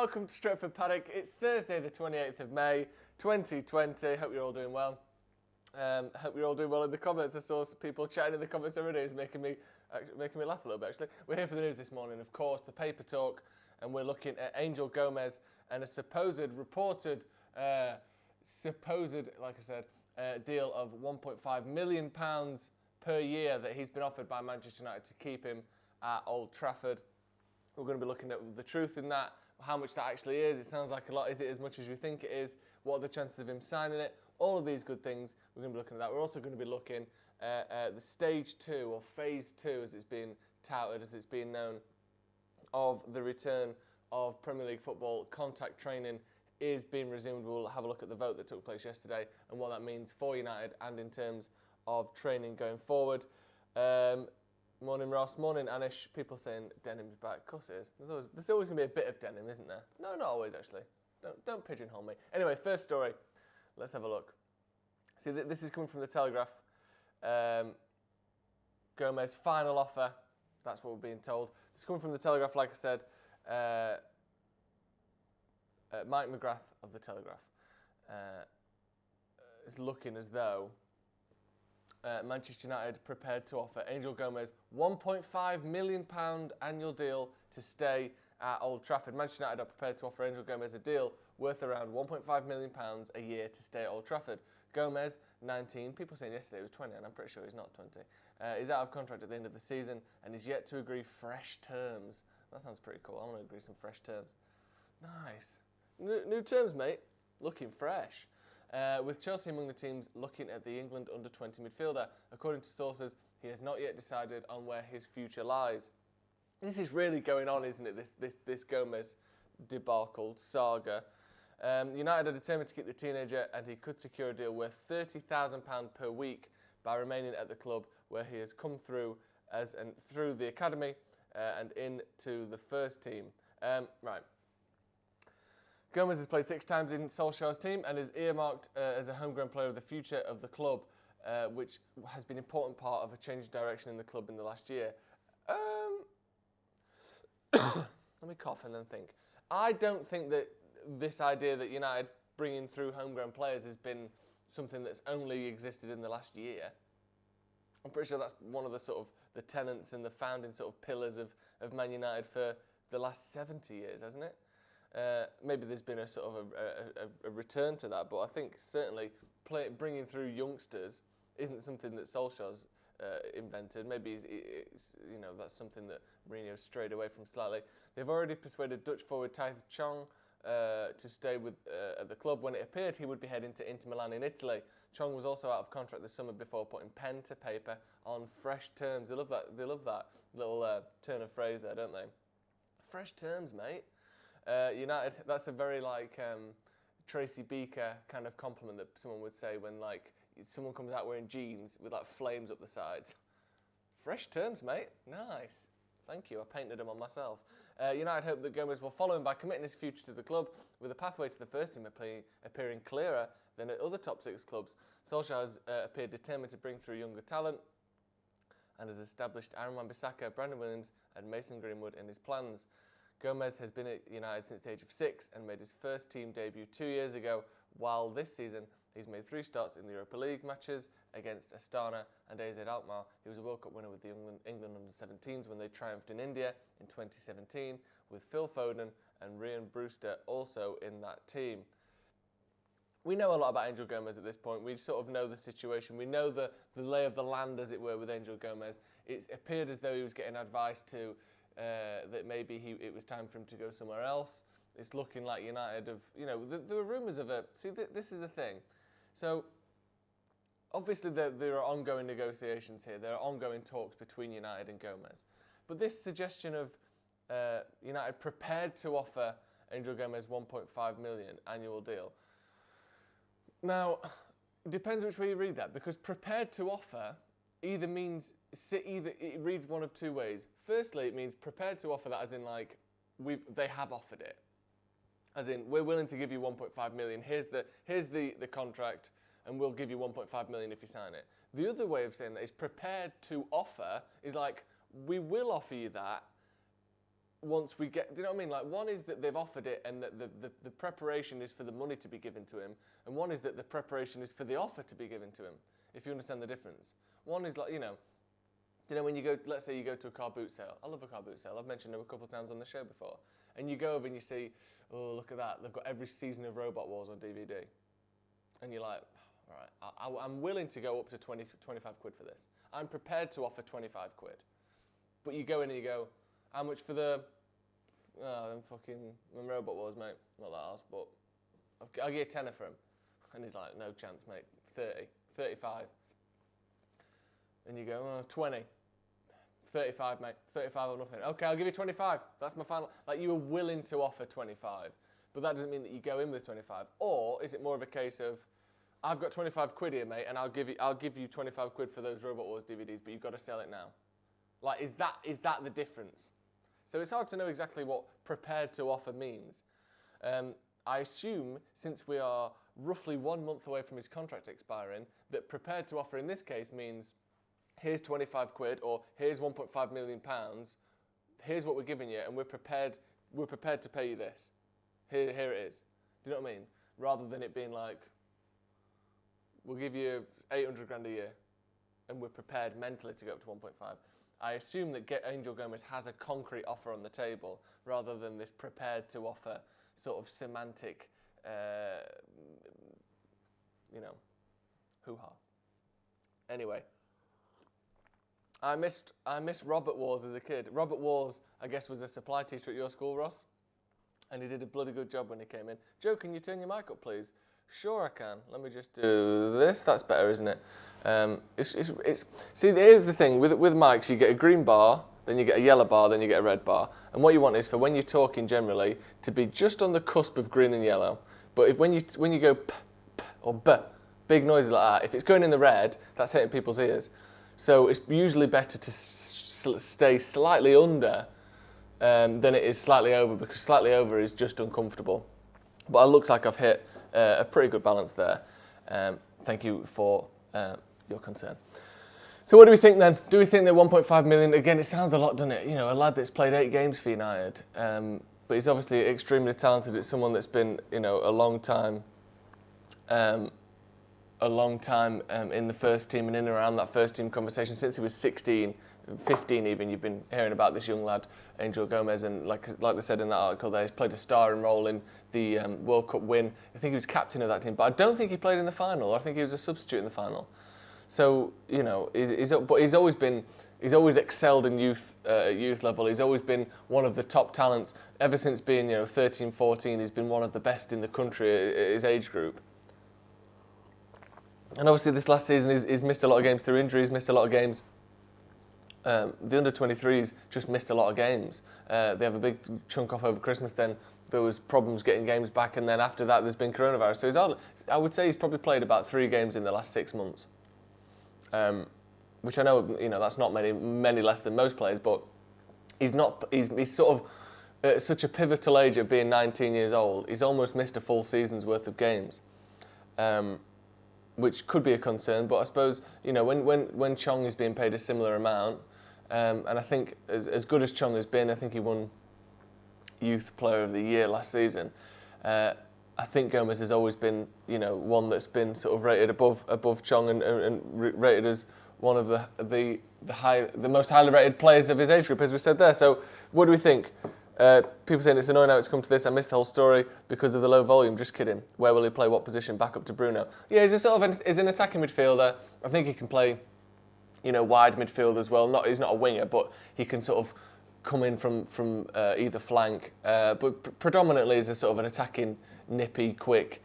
welcome to Stretford Paddock. It's Thursday the 28th of May 2020. Hope you're all doing well. Hope you're all doing well in the comments. I saw some people chatting in the comments already. It's making me laugh a little bit, actually. We're here for the news this morning, of course, the paper talk, and we're looking at Angel Gomes and a reported, deal of £1.5 million per year that he's been offered by Manchester United to keep him at Old Trafford. We're going to be looking at the truth in that, how much that actually is. It sounds like a lot. Is it as much as we think it is? What are the chances of him signing it? All of these good things, we're going to be looking at that. We're also going to be looking at the stage 2 or phase 2, as it's been touted, as it's been known, of the return of Premier League football. Contact training is being resumed. We'll have a look at the vote that took place yesterday and what that means for United and in terms of training going forward. Morning Ross, morning Anish. People saying denim's back. Of course it is. There's always going to be a bit of denim, isn't there? No, not always actually. Don't pigeonhole me. Anyway, first story. Let's have a look. See, this is coming from the Telegraph. Gomez final offer. That's what we're being told. This is coming from the Telegraph, like I said. Mike McGrath of the Telegraph is looking as though Manchester United prepared to offer Angel Gomes £1.5 million annual deal to stay at Old Trafford. Manchester United are prepared to offer Angel Gomes a deal worth around £1.5 million a year to stay at Old Trafford. Gomes, 19, people saying yesterday he was 20, and I'm pretty sure he's not 20, is out of contract at the end of the season and is yet to agree fresh terms. That sounds pretty cool. I want to agree some fresh terms. Nice. New terms, mate. Looking fresh. With Chelsea among the teams looking at the England under-20 midfielder. According to sources, he has not yet decided on where his future lies. This is really going on, isn't it, this Gomes debacle saga. United are determined to keep the teenager, and he could secure a deal worth £30,000 per week by remaining at the club where he has come through through the academy and into the first team. Right. Gomes has played 6 times in Solskjaer's team and is earmarked as a homegrown player of the future of the club, which has been an important part of a change of direction in the club in the last year. Let me cough and then think. I don't think that this idea that United bringing through homegrown players has been something that's only existed in the last year. I'm pretty sure that's one of the sort of the tenets and the founding sort of pillars of Man United for the last 70 years, hasn't it? Maybe there's been a sort of a return to that, but I think certainly bringing through youngsters isn't something that Solskjaer's invented. Maybe that's something that Mourinho strayed away from slightly. They've already persuaded Dutch forward Taith Chong to stay at the club. When it appeared he would be heading to Inter Milan in Italy. Chong was also out of contract this summer before putting pen to paper on fresh terms. They love that little turn of phrase there, don't they? Fresh terms, mate. United, that's a very Tracy Beaker kind of compliment that someone would say when someone comes out wearing jeans with flames up the sides. Fresh terms, mate. Nice. Thank you. I painted them on myself. United hope that Gomes will follow him by committing his future to the club, with a pathway to the first team appearing clearer than at other top 6 clubs. Solskjaer has appeared determined to bring through younger talent and has established Aaron Wan-Bissaka, Brandon Williams and Mason Greenwood in his plans. Gomez has been at United since the age of 6 and made his first team debut 2 years ago, while this season he's made 3 starts in the Europa League matches against Astana and AZ Alkmaar. He was a World Cup winner with the England under-17s when they triumphed in India in 2017, with Phil Foden and Ryan Brewster also in that team. We know a lot about Angel Gomes at this point. We sort of know the situation. We know the lay of the land, as it were, with Angel Gomes. It appeared as though he was getting advice to that maybe it was time for him to go somewhere else. It's looking like United there were rumours of this is the thing. So, obviously there are ongoing negotiations here. There are ongoing talks between United and Gomes. But this suggestion of United prepared to offer Angel Gomes £1.5 million annual deal. Now, it depends which way you read that, because prepared to offer either it reads one of 2 ways. Firstly, it means prepared to offer that as in they have offered it. As in, we're willing to give you 1.5 million. Here's the contract, and we'll give you 1.5 million if you sign it. The other way of saying that is prepared to offer is we will offer you that once we get, do you know what I mean? Like, one is that they've offered it and that the preparation is for the money to be given to him, and one is that the preparation is for the offer to be given to him, if you understand the difference. One is like, when you go, let's say you go to a car boot sale. I love a car boot sale. I've mentioned them a couple of times on the show before. And you go over and you see, oh, look at that. They've got every season of Robot Wars on DVD. And you're like, all right, I'm willing to go up to 25 quid for this. I'm prepared to offer 25 quid. But you go in and you go, how much for them Robot Wars, mate? Not that else, but I'll give you a tenner for him. And he's like, no chance, mate. 30, 35. And you go, 20. 35, mate. 35 or nothing. Okay, I'll give you 25. That's my final. Like, you were willing to offer 25, but that doesn't mean that you go in with 25. Or is it more of a case of, I've got 25 quid here, mate, and I'll give you 25 quid for those Robot Wars DVDs, but you've got to sell it now. Like, is that the difference? So it's hard to know exactly what prepared to offer means. I assume, since we are roughly 1 month away from his contract expiring, that prepared to offer in this case means, here's 25 quid, or here's 1.5 million pounds, here's what we're giving you, and we're prepared to pay you this. Here it is. Do you know what I mean? Rather than it being like, we'll give you 800 grand a year, and we're prepared mentally to go up to 1.5. I assume that Angel Gomes has a concrete offer on the table, rather than this prepared to offer sort of semantic, hoo-ha. Anyway. I missed Robert Wars as a kid. Robert Wars, I guess, was a supply teacher at your school, Ross, and he did a bloody good job when he came in. Joe, can you turn your mic up, please? Sure, I can. Let me just do this. That's better, isn't it? See, here's the thing. With mics, you get a green bar, then you get a yellow bar, then you get a red bar. And what you want is for when you're talking generally to be just on the cusp of green and yellow. But when you go p, p or b, big noises like that, if it's going in the red, that's hitting people's ears. So it's usually better to stay slightly under than it is slightly over, because slightly over is just uncomfortable. But it looks like I've hit a pretty good balance there. Thank you for your concern. So what do we think then? Do we think that 1.5 million, again, it sounds a lot, doesn't it? A lad that's played 8 games for United, but he's obviously extremely talented. It's someone that's been, a long time in the first team and in and around that first team conversation since he was 16, 15 even. You've been hearing about this young lad, Angel Gomes, and like they said in that article there, he's played a starring role in the World Cup win. I think he was captain of that team, but I don't think he played in the final. I think he was a substitute in the final. So, but he's always excelled in youth level. He's always been one of the top talents. Ever since being 13, 14, he's been one of the best in the country at his age group. And obviously this last season he's missed a lot of games through injuries, missed a lot of games. The under-23s just missed a lot of games. They have a big chunk off over Christmas, then there was problems getting games back, and then after that there's been coronavirus. So I would say he's probably played about 3 games in the last 6 months. Which I know, that's not many less than most players, but he's sort of at such a pivotal age of being 19 years old. He's almost missed a full season's worth of games. Which could be a concern, but I suppose, when Chong is being paid a similar amount, and I think as good as Chong has been, I think he won Youth Player of the Year last season. I think Gomes has always been, one that's been sort of rated above Chong and rated as one of the most highly rated players of his age group, as we said there. So, what do we think? People saying it's annoying how it's come to this. I missed the whole story because of the low volume. Just kidding. Where will he play? What position? Back up to Bruno. Yeah, he's an attacking midfielder. I think he can play, wide midfield as well. He's not a winger, but he can sort of come in from either flank. But predominantly is a sort of an attacking, nippy, quick.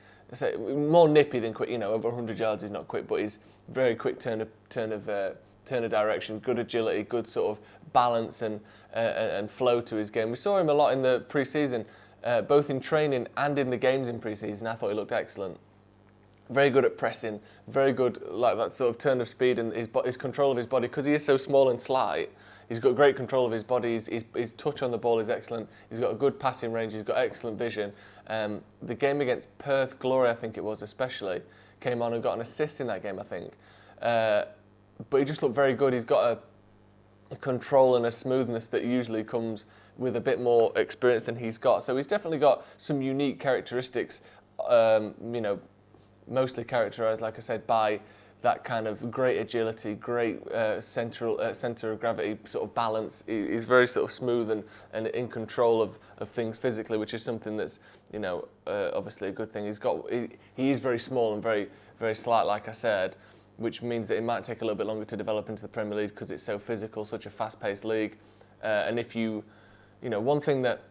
More nippy than quick. Over 100 yards he's not quick, but he's very quick turn of direction, good agility, good sort of balance and flow to his game. We saw him a lot in the pre-season, both in training and in the games in pre-season. I thought he looked excellent. Very good at pressing, very good, like that sort of turn of speed and his control of his body. Because he is so small and slight, he's got great control of his body. His touch on the ball is excellent. He's got a good passing range. He's got excellent vision. The game against Perth Glory, I think it was especially, came on and got an assist in that game, I think. But he just looked very good. He's got a control and a smoothness that usually comes with a bit more experience than he's got. So he's definitely got some unique characteristics, mostly characterised, like I said, by that kind of great agility, great centre of gravity sort of balance. He's very sort of smooth and in control of things physically, which is something that's obviously a good thing. He is very small and very very slight, like I said, which means that it might take a little bit longer to develop into the Premier League because it's so physical, such a fast-paced league. And if one thing that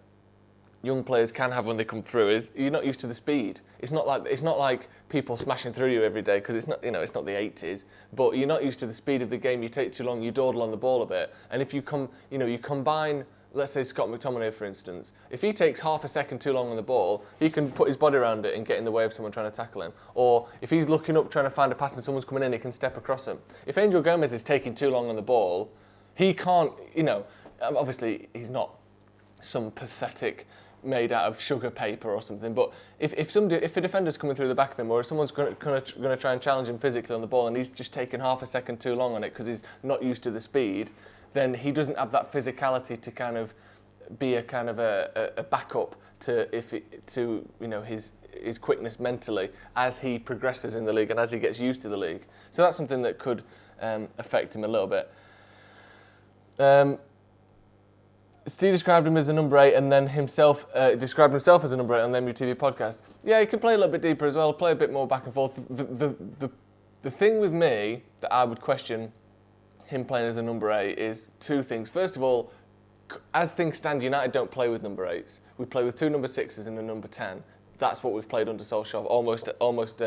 young players can have when they come through is you're not used to the speed. It's not like people smashing through you every day because it's not the 80s, but you're not used to the speed of the game. You take too long, you dawdle on the ball a bit, and if you combine, let's say Scott McTominay for instance, if he takes half a second too long on the ball, he can put his body around it and get in the way of someone trying to tackle him. Or if he's looking up trying to find a pass and someone's coming in, he can step across him. If Angel Gomes is taking too long on the ball, he can't. Obviously he's not some pathetic made out of sugar paper or something, but if a defender's coming through the back of him, or if someone's going to try and challenge him physically on the ball and he's just taken half a second too long on it because he's not used to the speed, then he doesn't have that physicality to kind of be a kind of a backup to his quickness mentally as he progresses in the league and as he gets used to the league. So that's something that could affect him a little bit. Steve described him as a number 8 and then described himself as a number 8 on the MUTV podcast. Yeah, he can play a little bit deeper as well, play a bit more back and forth. The thing with me that I would question him playing as a number 8 is two things. First of all, as things stand, United don't play with number 8s. We play with 2 number 6s and a number 10. That's what we've played under Solskjaer almost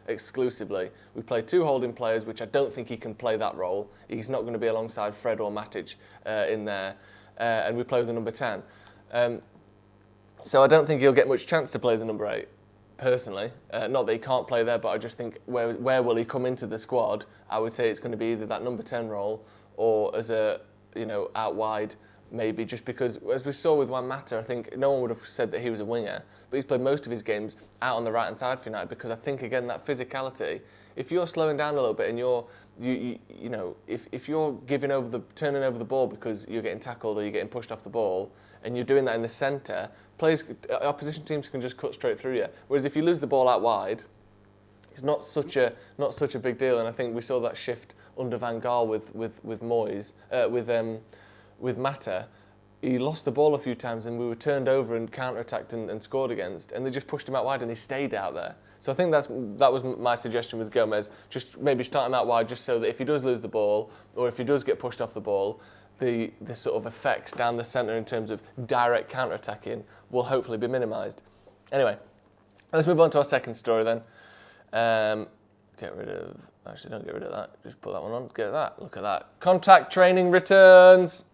exclusively. We play 2 holding players, which I don't think he can play that role. He's not going to be alongside Fred or Matic in there. And we play with a number 10. So I don't think he'll get much chance to play as a number 8, personally. Not that he can't play there, but I just think where will he come into the squad? I would say it's going to be either that number 10 role or as a, out wide, maybe, just because, as we saw with Juan Mata, I think no one would have said that he was a winger, but he's played most of his games out on the right-hand side for United because I think, again, that physicality, if you're slowing down a little bit and if you're turning over the ball because you're getting tackled or you're getting pushed off the ball, and you're doing that in the centre, opposition teams can just cut straight through you. Whereas if you lose the ball out wide, it's not such a big deal. And I think we saw that shift under Van Gaal with Moyes, with Mata. He lost the ball a few times and we were turned over and counter-attacked and scored against, and they just pushed him out wide and he stayed out there. So I think that was my suggestion with Gomes, just maybe start him out wide just so that if he does lose the ball or if he does get pushed off the ball, the sort of effects down the centre in terms of direct counter-attacking will hopefully be minimised. Anyway, let's move on to our second story then. Actually don't get rid of that, just put that one on, get that, look at that. Contact training returns.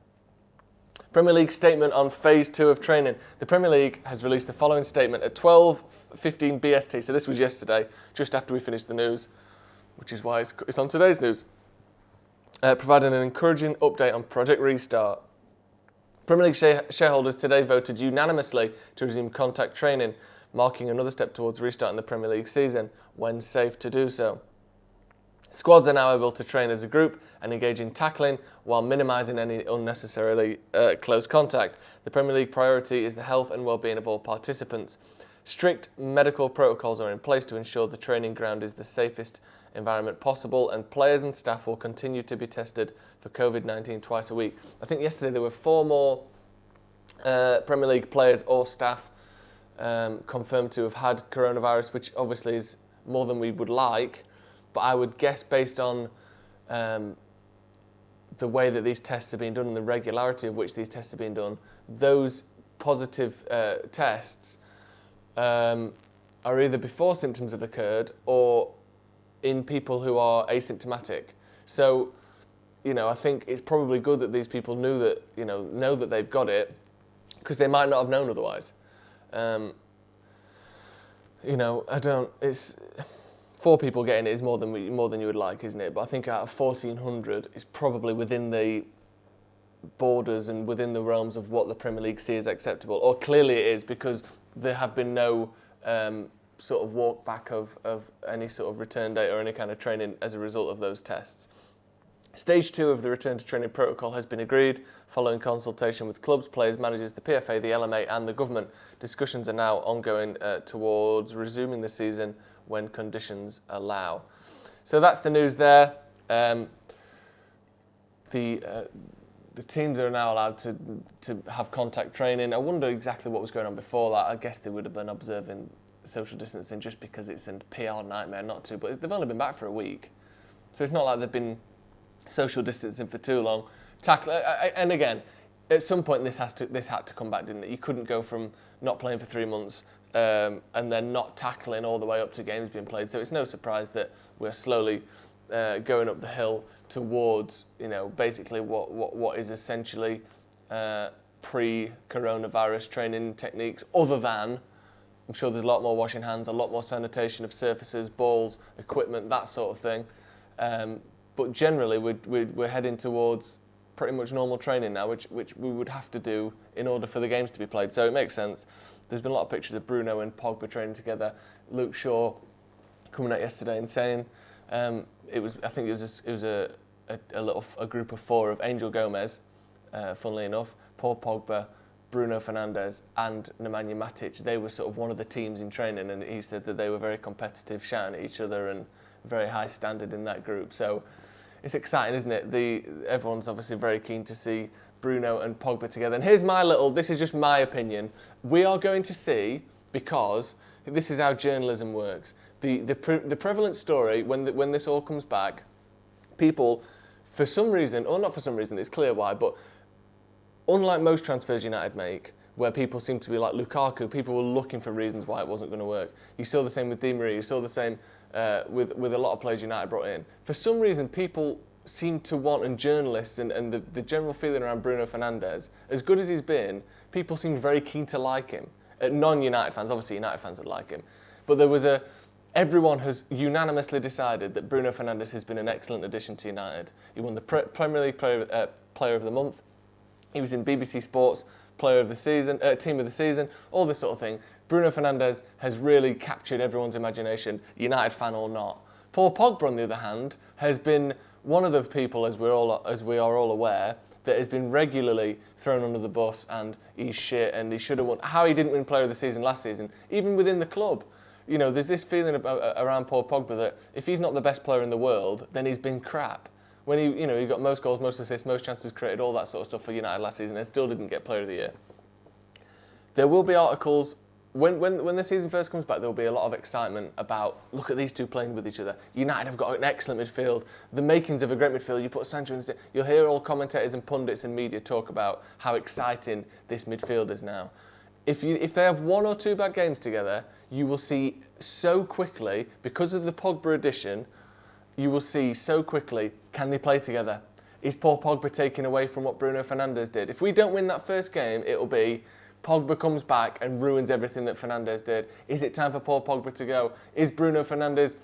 Premier League statement on Phase 2 of training. The Premier League has released the following statement at 12:15 BST, so this was yesterday, just after we finished the news, which is why it's on today's news, providing an encouraging update on Project Restart. Premier League shareholders today voted unanimously to resume contact training, marking another step towards restarting the Premier League season, when safe to do so. Squads are now able to train as a group and engage in tackling while minimising any unnecessarily close contact. The Premier League priority is the health and well-being of all participants. Strict medical protocols are in place to ensure the training ground is the safest environment possible, and players and staff will continue to be tested for COVID-19 twice a week. I think yesterday there were 4 more Premier League players or staff confirmed to have had coronavirus, which obviously is more than we would like, but I would guess based on the way that these tests are being done and the regularity of which these tests are being done, those positive tests are either before symptoms have occurred or in people who are asymptomatic. So, I think it's probably good that these people know that they've got it, because they might not have known otherwise. It's 4 people getting it is more than you would like, isn't it? But I think out of 1,400, it's probably within the borders and within the realms of what the Premier League sees acceptable. Or clearly it is, because there have been no sort of walk back of any sort of return date or any kind of training as a result of those tests. Stage 2 of the return to training protocol has been agreed following consultation with clubs, players, managers, the PFA, the LMA and the government. Discussions are now ongoing towards resuming the season when conditions allow. So that's the news there. The teams are now allowed to have contact training. I wonder exactly what was going on before that. I guess they would have been observing social distancing just because it's a PR nightmare not to. But they've only been back for a week. So it's not like they've been social distancing for too long. And again, at some point this had to come back, didn't it? You couldn't go from not playing for 3 months and then not tackling all the way up to games being played. So it's no surprise that we're slowly going up the hill towards, basically what is essentially pre-coronavirus training techniques, other than, I'm sure there's a lot more washing hands, a lot more sanitation of surfaces, balls, equipment, that sort of thing. But generally, we're heading towards pretty much normal training now, which we would have to do in order for the games to be played. So it makes sense. There's been a lot of pictures of Bruno and Pogba training together. Luke Shaw coming out yesterday and saying I think it was a group of 4 of Angel Gomes, funnily enough, Paul Pogba, Bruno Fernandes and Nemanja Matic. They were sort of one of the teams in training, and he said that they were very competitive, shouting at each other and very high standard in that group. So it's exciting, isn't it? Everyone's obviously very keen to see Bruno and Pogba together. And here's this is just my opinion. We are going to see, because this is how journalism works, the prevalent story, when this all comes back, people, for some reason, or not for some reason, it's clear why, but unlike most transfers United make, where people seem to be like Lukaku, people were looking for reasons why it wasn't going to work. You saw the same with Di Maria, you saw the same with a lot of players United brought in. For some reason, people seem to want, and journalists and the general feeling around Bruno Fernandes, as good as he's been, people seem very keen to like him. Non-United fans, obviously United fans would like him. But everyone has unanimously decided that Bruno Fernandes has been an excellent addition to United. He won the Premier League Player of the Month. He was in BBC Sports Player of the Season, Team of the Season, all this sort of thing. Bruno Fernandes has really captured everyone's imagination, United fan or not. Paul Pogba, on the other hand, has been one of the people, as we are all aware, that has been regularly thrown under the bus, and he's shit and he should have won. How he didn't win Player of the Season last season, even within the club. There's this feeling around Paul Pogba that if he's not the best player in the world, then he's been crap. When he got most goals, most assists, most chances created, all that sort of stuff for United last season, and still didn't get Player of the Year. There will be articles when the season first comes back. There will be a lot of excitement about, look at these two playing with each other. United have got an excellent midfield, the makings of a great midfield. You put Sancho in, you'll hear all commentators and pundits and media talk about how exciting this midfield is now. If they have 1 or 2 bad games together, you will see so quickly, because of the Pogba addition, you will see so quickly, can they play together? Is Paul Pogba taking away from what Bruno Fernandes did? If we don't win that first game, it'll be Pogba comes back and ruins everything that Fernandes did. Is it time for Paul Pogba to go? Is Bruno Fernandes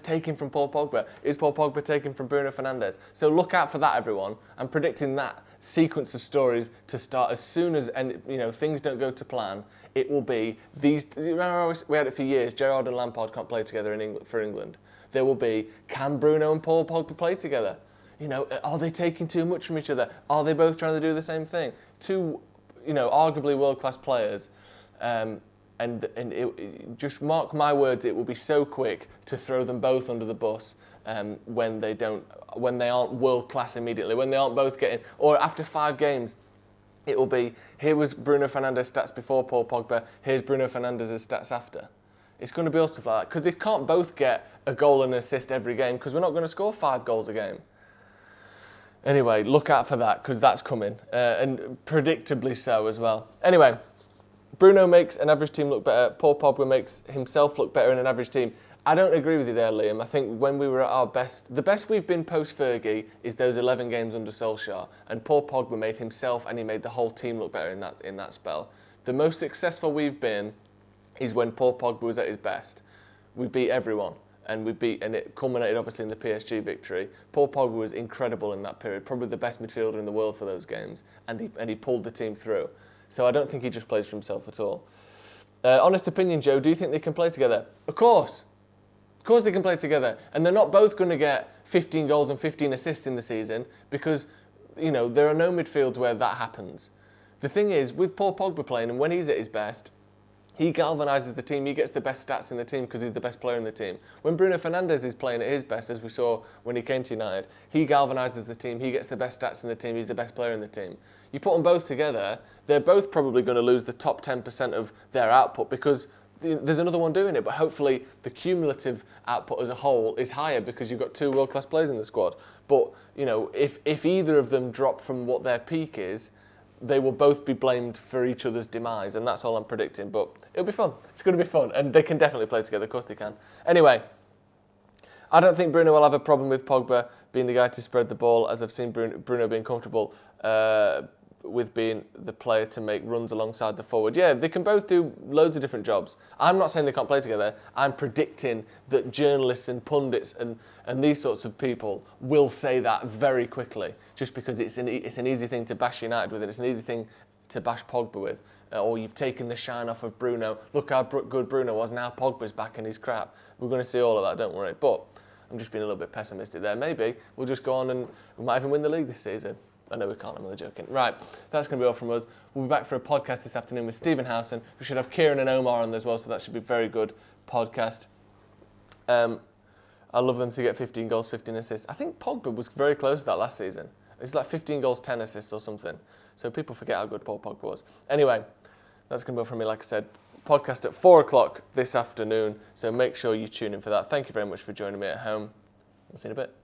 taking from Paul Pogba? Is Paul Pogba taking from Bruno Fernandes? So look out for that, everyone. I'm predicting that sequence of stories to start as soon as things don't go to plan. It will be these. Remember, we had it for years. Gerrard and Lampard can't play together for England. There will be, can Bruno and Paul Pogba play together? Are they taking too much from each other? Are they both trying to do the same thing? Two, arguably world-class players. Just mark my words, it will be so quick to throw them both under the bus when they aren't world-class immediately, when they aren't both getting, or after 5 games, it will be, here was Bruno Fernandes' stats before Paul Pogba, here's Bruno Fernandes' stats after. It's going to be all stuff like that, because they can't both get a goal and an assist every game, because we're not going to score 5 goals a game. Anyway, look out for that, because that's coming, and predictably so as well. Anyway, Bruno makes an average team look better. Paul Pogba makes himself look better in an average team. I don't agree with you there, Liam. I think when we were at our best, the best we've been post-Fergie is those 11 games under Solskjaer. And Paul Pogba made himself and he made the whole team look better in that spell. The most successful we've been is when Paul Pogba was at his best. We beat everyone. And it culminated obviously in the PSG victory. Paul Pogba was incredible in that period, probably the best midfielder in the world for those games, and he pulled the team through. So I don't think he just plays for himself at all. Honest opinion, Joe, do you think they can play together? Of course. Of course they can play together. And they're not both going to get 15 goals and 15 assists in the season because, there are no midfields where that happens. The thing is, with Paul Pogba playing, and when he's at his best, he galvanises the team. He gets the best stats in the team because he's the best player in the team. When Bruno Fernandes is playing at his best, as we saw when he came to United, he galvanises the team. He gets the best stats in the team. He's the best player in the team. You put them both together, they're both probably going to lose the top 10% of their output because there's another one doing it. But hopefully the cumulative output as a whole is higher because you've got two world-class players in the squad. But, if either of them drop from what their peak is, they will both be blamed for each other's demise, and that's all I'm predicting. But it'll be fun. It's going to be fun, and they can definitely play together. Of course they can. Anyway, I don't think Bruno will have a problem with Pogba being the guy to spread the ball, as I've seen Bruno being comfortable with being the player to make runs alongside the forward. Yeah, they can both do loads of different jobs. I'm not saying they can't play together. I'm predicting that journalists and pundits and these sorts of people will say that very quickly, just because it's an easy thing to bash United with, and it's an easy thing to bash Pogba with. Or you've taken the shine off of Bruno. Look how good Bruno was. Now Pogba's back and he's crap. We're going to see all of that, don't worry. But I'm just being a little bit pessimistic there. Maybe we'll just go on and we might even win the league this season. I know we can't, I'm only joking. Right, that's going to be all from us. We'll be back for a podcast this afternoon with Stephen Howson. We should have Kieran and Omar on as well, so that should be a very good podcast. I love them to get 15 goals, 15 assists. I think Pogba was very close to that last season. It's like 15 goals, 10 assists or something. So people forget how good Paul Pogba was. Anyway, that's going to be all from me, like I said. Podcast at 4 o'clock this afternoon, so make sure you tune in for that. Thank you very much for joining me at home. I'll see you in a bit.